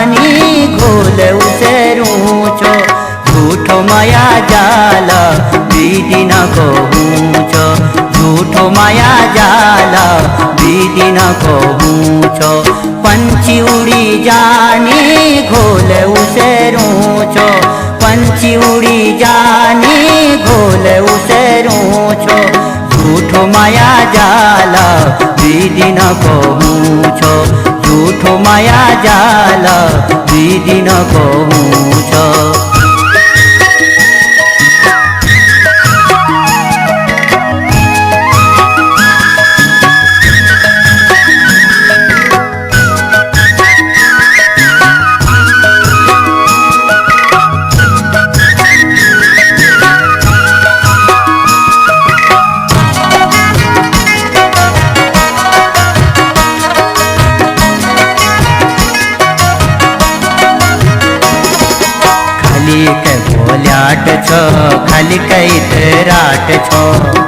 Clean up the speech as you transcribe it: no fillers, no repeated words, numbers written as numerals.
जानी घोल उसेरूं छो। झूठो माया जाल विधि न कहूँ छो। झूठो माया जाल विधि न कहूँ छो। पंछी उड़ी जानी घोल उसेरूं छो। पंछी उड़ी जानी घोल उसेरूं छो। झूठो माया जाल विधि न कहूँ छो। झूठो माया जाल विधि न कहूँ छो। खाली के बोल्याट छो, खाली कई राट छो।